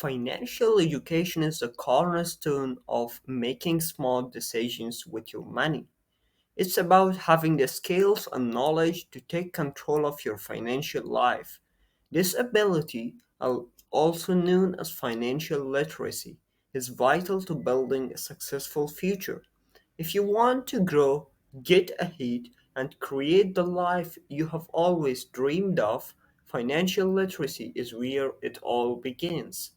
Financial education is the cornerstone of making smart decisions with your money. It's about having the skills and knowledge to take control of your financial life. This ability, also known as financial literacy, is vital to building a successful future. If you want to grow, get ahead, and create the life you have always dreamed of, financial literacy is where it all begins.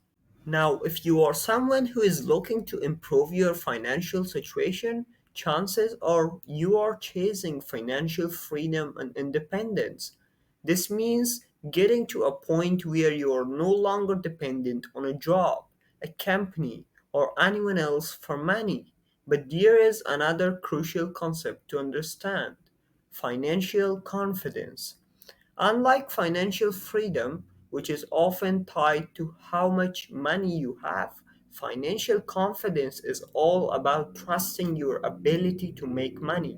Now, if you are someone who is looking to improve your financial situation, chances are you are chasing financial freedom and independence. This means getting to a point where you are no longer dependent on a job, a company, or anyone else for money. But there is another crucial concept to understand: financial confidence. Unlike financial freedom, which is often tied to how much money you have, financial confidence is all about trusting your ability to make money.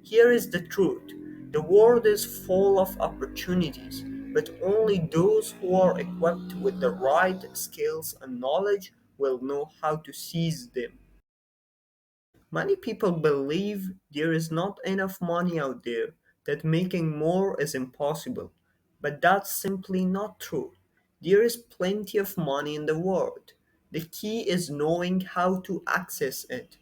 Here is the truth: the world is full of opportunities, but only those who are equipped with the right skills and knowledge will know how to seize them. Many people believe there is not enough money out there, that making more is impossible. But that's simply not true. There is plenty of money in the world. The key is knowing how to access it.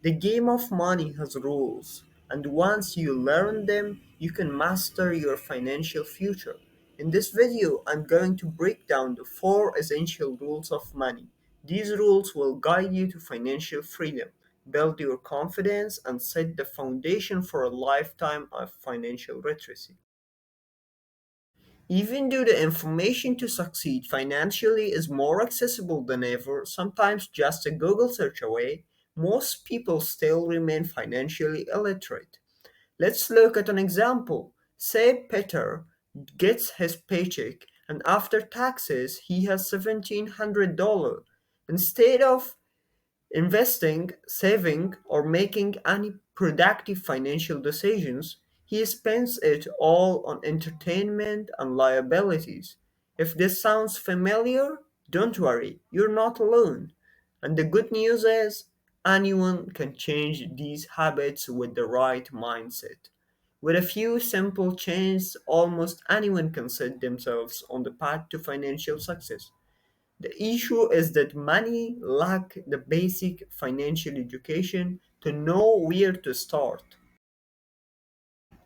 The game of money has rules, and once you learn them, you can master your financial future. In this video, I'm going to break down the four essential rules of money. These rules will guide you to financial freedom, build your confidence, and set the foundation for a lifetime of financial literacy. Even though the information to succeed financially is more accessible than ever, sometimes just a Google search away, most people still remain financially illiterate. Let's look at an example. Say Peter gets his paycheck and after taxes he has $1,700. Instead of investing, saving, or making any productive financial decisions, he spends it all on entertainment and liabilities. If this sounds familiar, don't worry, you're not alone. And the good news is, anyone can change these habits with the right mindset. With a few simple changes, almost anyone can set themselves on the path to financial success. The issue is that many lack the basic financial education to know where to start.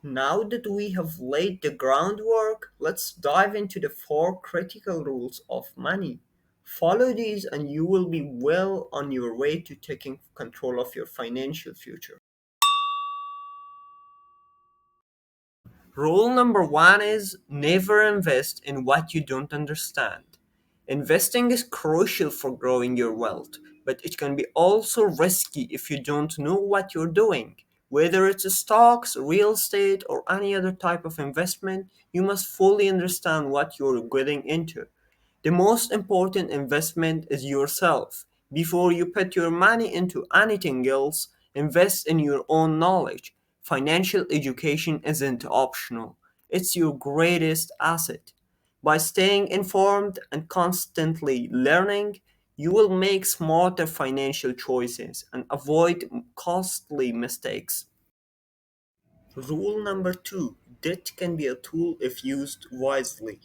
Now that we have laid the groundwork, let's dive into the four critical rules of money. Follow these and you will be well on your way to taking control of your financial future. Rule number one is never invest in what you don't understand. Investing is crucial for growing your wealth, but it can be also risky if you don't know what you're doing. Whether it's stocks, real estate, or any other type of investment, you must fully understand what you're getting into. The most important investment is yourself. Before you put your money into anything else, invest in your own knowledge. Financial education isn't optional, it's your greatest asset. By staying informed and constantly learning, you will make smarter financial choices and avoid costly mistakes. Rule number two: debt can be a tool if used wisely.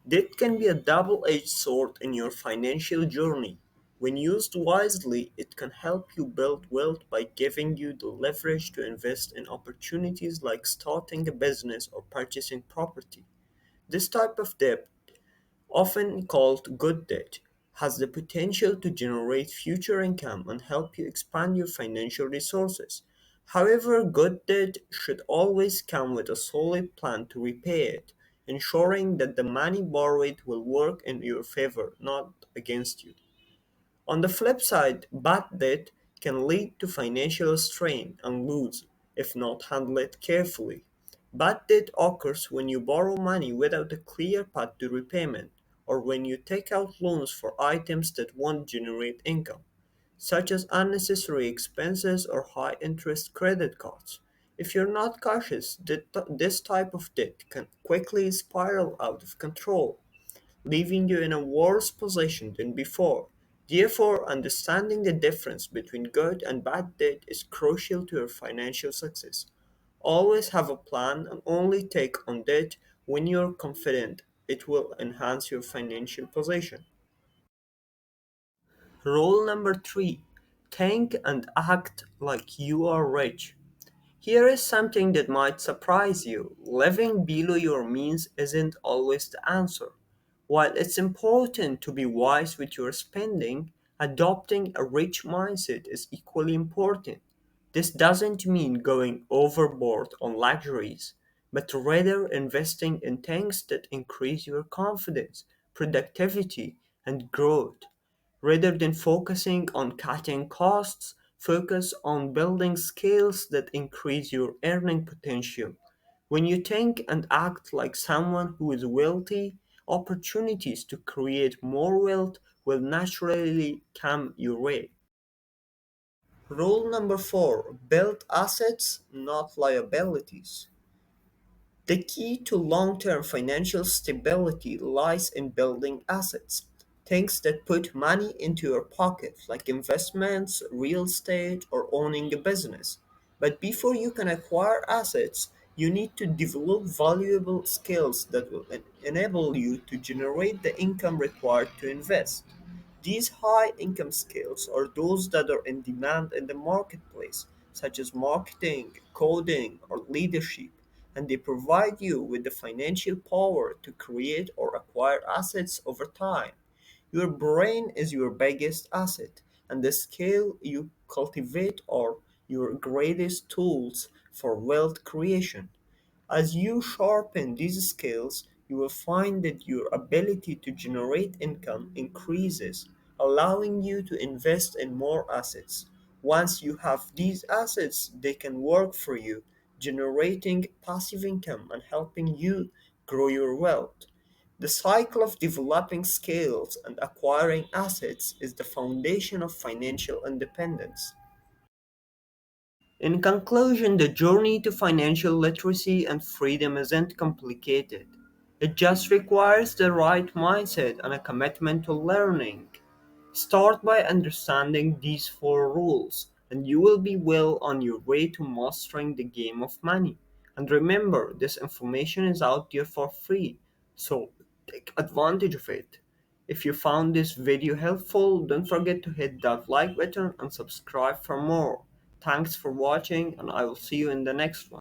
Debt can be a double edged sword in your financial journey. When used wisely, it can help you build wealth by giving you the leverage to invest in opportunities like starting a business or purchasing property. This type of debt, often called good debt, has the potential to generate future income and help you expand your financial resources. However, good debt should always come with a solid plan to repay it, ensuring that the money borrowed will work in your favor, not against you. On the flip side, bad debt can lead to financial strain and loss if not handled carefully. Bad debt occurs when you borrow money without a clear path to repayment, or when you take out loans for items that won't generate income, such as unnecessary expenses or high interest credit cards. If you're not cautious, this type of debt can quickly spiral out of control. leaving you in a worse position than before. Therefore, understanding the difference between good and bad debt is crucial to your financial success. Always have a plan and only take on debt when you're confident it will enhance your financial position. Rule number three: think and act like you are rich. Here is something that might surprise you. Living below your means isn't always the answer. While it's important to be wise with your spending, adopting a rich mindset is equally important. This doesn't mean going overboard on luxuries, but rather investing in things that increase your confidence, productivity, and growth. Rather than focusing on cutting costs, focus on building skills that increase your earning potential. When you think and act like someone who is wealthy, opportunities to create more wealth will naturally come your way. Rule number four: build assets, not liabilities. The key to long term financial stability lies in building assets, things that put money into your pocket, like investments, real estate, or owning a business. But before you can acquire assets, you need to develop valuable skills that will enable you to generate the income required to invest. These high income skills are those that are in demand in the marketplace, such as marketing, coding, or leadership, and they provide you with the financial power to create or acquire assets over time. Your brain is your biggest asset, and the skill you cultivate are your greatest tools for wealth creation. As you sharpen these skills, you will find that your ability to generate income increases, allowing you to invest in more assets. Once you have these assets, they can work for you, generating passive income and helping you grow your wealth. The cycle of developing skills and acquiring assets is the foundation of financial independence. In conclusion, the journey to financial literacy and freedom isn't complicated. It just requires the right mindset and a commitment to learning. Start by understanding these four rules, and you will be well on your way to mastering the game of money. And remember, this information is out there for free, so take advantage of it. If you found this video helpful, don't forget to hit that like button and subscribe for more. Thanks for watching, and I will see you in the next one.